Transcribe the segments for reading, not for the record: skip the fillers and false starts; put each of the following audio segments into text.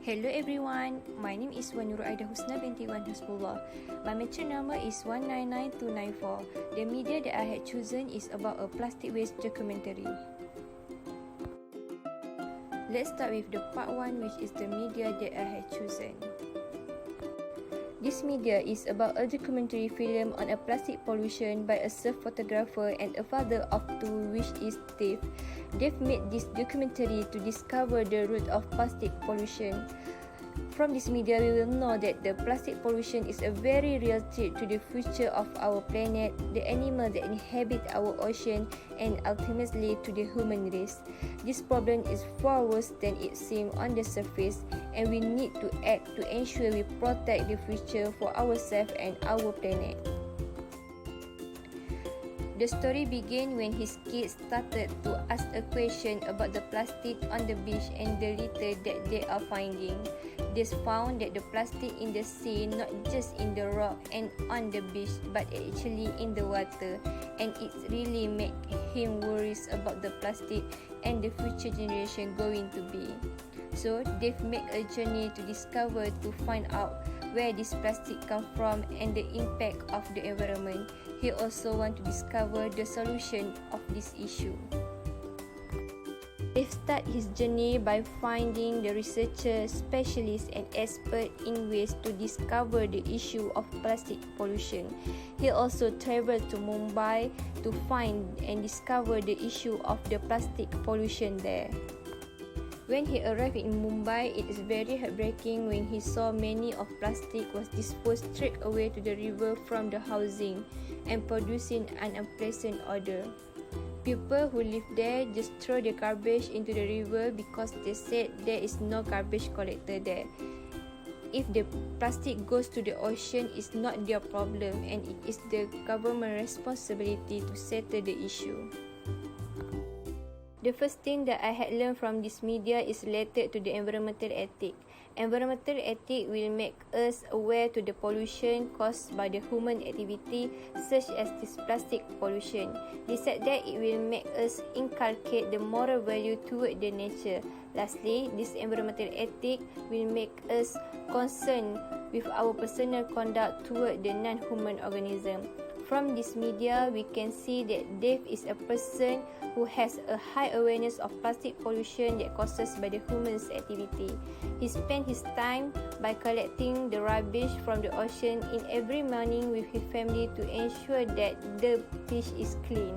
Hello everyone, my name is Aida binti Wan Hasbullah. My mature number is 199294. The media that I had chosen is about a plastic waste documentary. Let's start with the part 1, which is the media that I had chosen. This media is about a documentary film on a plastic pollution by a surf photographer and a father of two, which is Dave. Dave made this documentary to discover the root of plastic pollution. From this media, we will know that the plastic pollution is a very real threat to the future of our planet, the animals that inhabit our ocean, and ultimately to the human race. This problem is far worse than it seems on the surface, and we need to act to ensure we protect the future for ourselves and our planet. The story began when his kids started to ask a question about the plastic on the beach and the litter that they are finding. They found that the plastic in the sea, not just in the rock and on the beach, but actually in the water, and it really made him worries about the plastic and the future generation going to be. So they've made a journey to discover, to find out where this plastic come from and the impact of the environment. He also want to discover the solution of this issue. Dave start his journey by finding the researchers, specialists and experts in ways to discover the issue of plastic pollution. He also traveled to Mumbai to find and discover the issue of the plastic pollution there. When he arrived in Mumbai, it is very heartbreaking when he saw many of plastic was disposed straight away to the river from the housing and producing an unpleasant odor. People who live there just throw the garbage into the river because they said there is no garbage collector there. If the plastic goes to the ocean, it's not their problem, and it is the government responsibility to settle the issue. The first thing that I had learned from this media is related to the environmental ethic. Environmental ethic will make us aware to the pollution caused by the human activity, such as this plastic pollution. They said that it will make us inculcate the moral value toward the nature. Lastly, this environmental ethic will make us concerned with our personal conduct toward the non-human organism. From this media, we can see that Dave is a person who has a high awareness of plastic pollution that causes by the human's activity. He spent his time by collecting the rubbish from the ocean in every morning with his family to ensure that the beach is clean.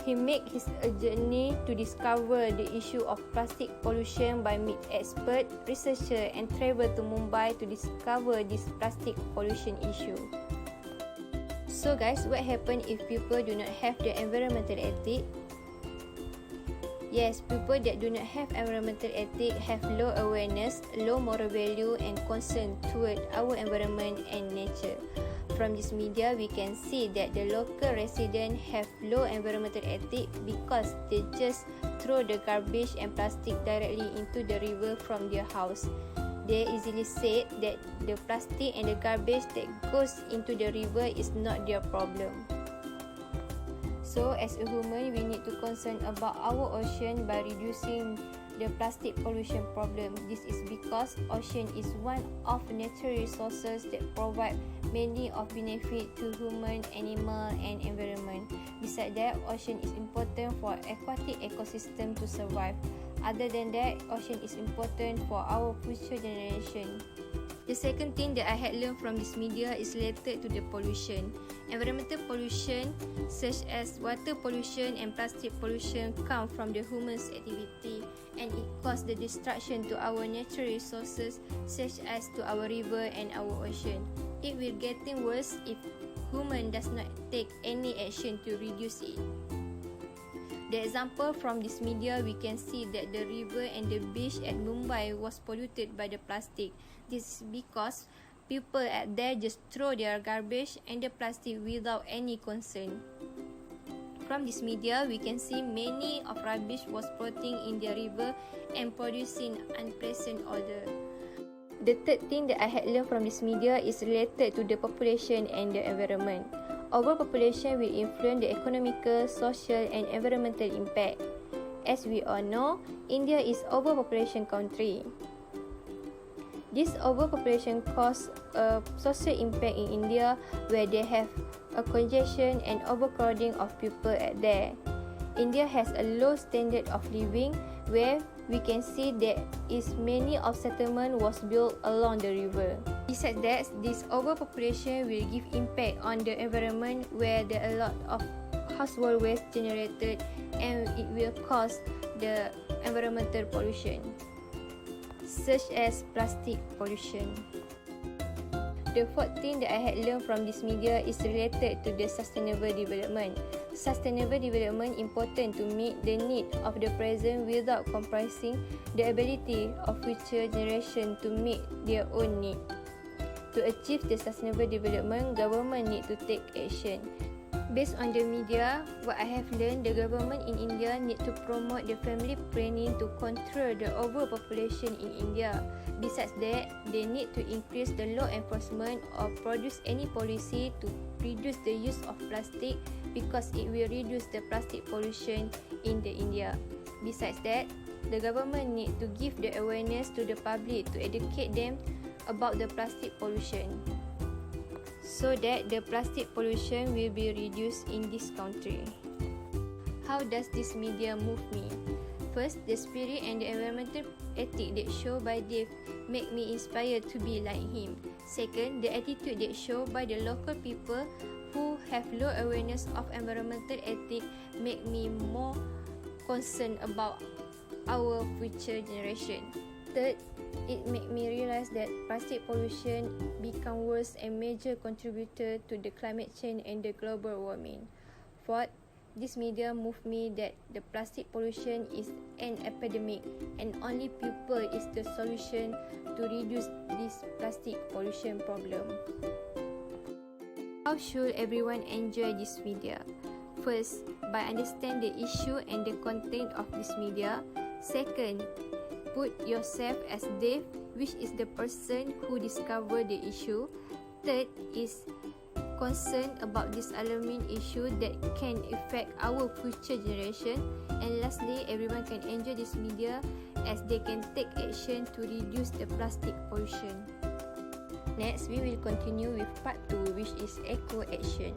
He made his journey to discover the issue of plastic pollution by meet expert, researcher and travel to Mumbai to discover this plastic pollution issue. So guys, what happens if people do not have the environmental ethic? Yes, people that do not have environmental ethic have low awareness, low moral value and concern toward our environment and nature. From this media, we can see that the local residents have low environmental ethic because they just throw the garbage and plastic directly into the river from their house. They easily said that the plastic and the garbage that goes into the river is not their problem. So as a human, we need to concern about our ocean by reducing the plastic pollution problem. This is because ocean is one of the natural resources that provide many of benefit to human, animal and environment. Besides that, ocean is important for aquatic ecosystem to survive. Other than that, ocean is important for our future generation. The second thing that I had learned from this media is related to the pollution. Environmental pollution, such as water pollution and plastic pollution, come from the human's activity, and it causes the destruction to our natural resources, such as to our river and our ocean. It will getting worse if human does not take any action to reduce it. The example from this media, we can see that the river and the beach at Mumbai was polluted by the plastic. This is because people at there just throw their garbage and the plastic without any concern. From this media, we can see many of rubbish was floating in the river and producing unpleasant odor. The third thing that I had learned from this media is related to the population and the environment. Overpopulation will influence the economical, social and environmental impact. As we all know, India is overpopulation country. This overpopulation causes a social impact in India where they have a congestion and overcrowding of people at there. India has a low standard of living where we can see that is many of settlement was built along the river. Besides that, this overpopulation will give impact on the environment where there are a lot of household waste generated and it will cause the environmental pollution, such as plastic pollution. The fourth thing that I had learned from this media is related to the sustainable development. Sustainable development important to meet the need of the present without compromising the ability of future generation to meet their own need. To achieve the sustainable development, government need to take action. Based on the media, what I have learned, the government in India need to promote the family planning to control the overpopulation in India. Besides that, they need to increase the law enforcement or produce any policy to reduce the use of plastic because it will reduce the plastic pollution in the India. Besides that, the government need to give the awareness to the public to educate them about the plastic pollution, so that the plastic pollution will be reduced in this country. How does this media move me? First, the spirit and the environmental ethic that show by Dave make me inspired to be like him. Second, the attitude that show by the local people who have low awareness of environmental ethic make me more concerned about our future generation. Third, it made me realize that plastic pollution become worse and major contributor to the climate change and the global warming. Fourth, this media moved me that the plastic pollution is an epidemic and only people is the solution to reduce this plastic pollution problem. How should everyone enjoy this media? First, by understand the issue and the content of this media. Second, put yourself as Dave, which is the person who discovered the issue. Third is concerned about this alarming issue that can affect our future generation. And lastly, everyone can enjoy this media as they can take action to reduce the plastic pollution. Next, we will continue with part 2, which is eco-action.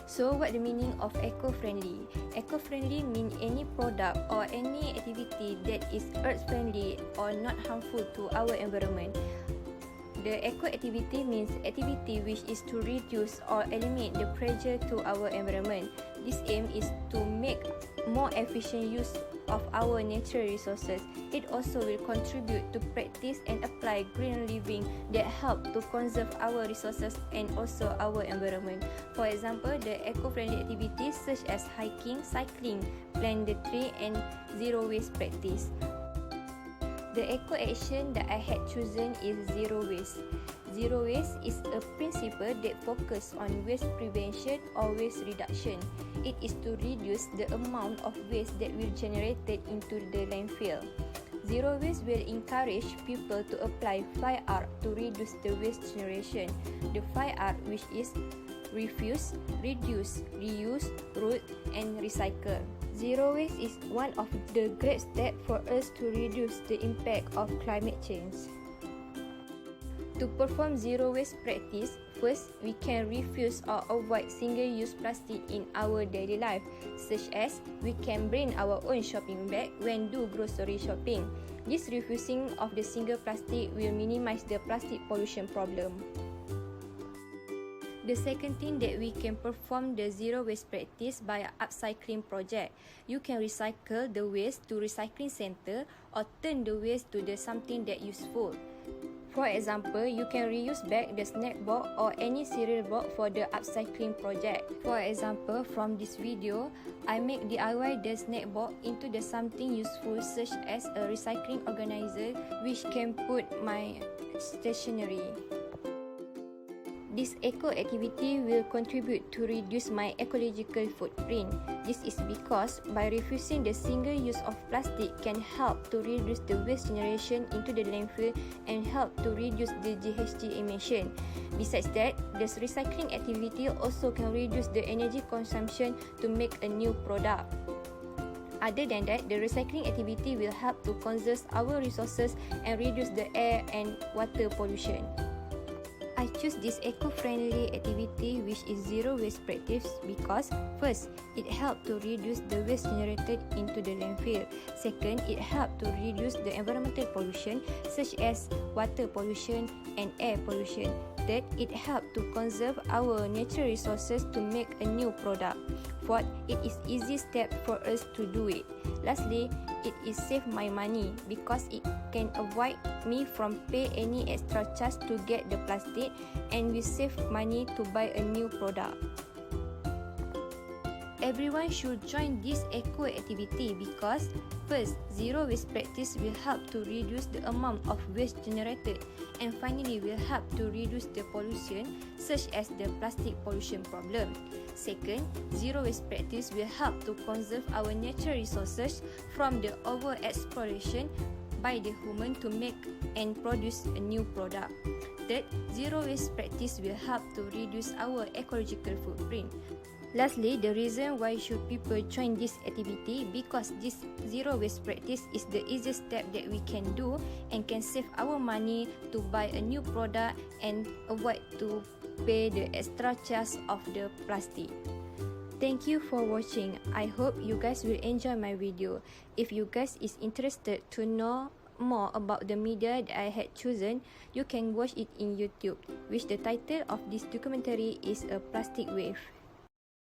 So, what the meaning of eco-friendly? Eco-friendly means any product or any activity that is earth-friendly or not harmful to our environment. The eco-activity means activity which is to reduce or eliminate the pressure to our environment. This aim is to make more efficient use of our natural resources. It also will contribute to practice and apply green living that help to conserve our resources and also our environment. For example, the eco-friendly activities such as hiking, cycling, plant the tree and zero waste practice. The eco-action that I had chosen is zero waste. Zero waste is a principle that focuses on waste prevention or waste reduction. It is to reduce the amount of waste that will generated into the landfill. Zero waste will encourage people to apply 5R to reduce the waste generation. The 5R, which is refuse, reduce, reuse, route and recycle. Zero waste is one of the great steps for us to reduce the impact of climate change. To perform zero waste practice, first we can refuse or avoid single-use plastic in our daily life, such as we can bring our own shopping bag when do grocery shopping. This refusing of the single plastic will minimize the plastic pollution problem. The second thing that we can perform the zero waste practice by an upcycling project. You can recycle the waste to recycling center or turn the waste to the something that useful. For example, you can reuse back the snack box or any cereal box for the upcycling project. For example, from this video, I make DIY the snack box into the something useful such as a recycling organizer which can put my stationery. This eco-activity will contribute to reduce my ecological footprint. This is because by refusing the single use of plastic can help to reduce the waste generation into the landfill and help to reduce the GHG emission. Besides that, this recycling activity also can reduce the energy consumption to make a new product. Other than that, the recycling activity will help to conserve our resources and reduce the air and water pollution. I choose this eco-friendly activity which is zero waste practice because first, it helps to reduce the waste generated into the landfill. Second, it helps to reduce the environmental pollution such as water pollution and air pollution. Third, it helps to conserve our natural resources to make a new product. Fourth, it is easy step for us to do it. Lastly, it is save my money because it can avoid me from pay any extra charge to get the plastic, and we save money to buy a new product. Everyone should join this eco activity because first, zero waste practice will help to reduce the amount of waste generated, and finally will help to reduce the pollution such as the plastic pollution problem. Second, zero waste practice will help to conserve our natural resources from the over-exploration by the human to make and produce a new product. Third, zero waste practice will help to reduce our ecological footprint. Lastly, the reason why should people join this activity because this zero waste practice is the easiest step that we can do and can save our money to buy a new product and avoid to pay the extra charge of the plastic. Thank you for watching. I hope you guys will enjoy my video. If you guys is interested to know more about the media that I had chosen, you can watch it in YouTube, which the title of this documentary is A Plastic Wave.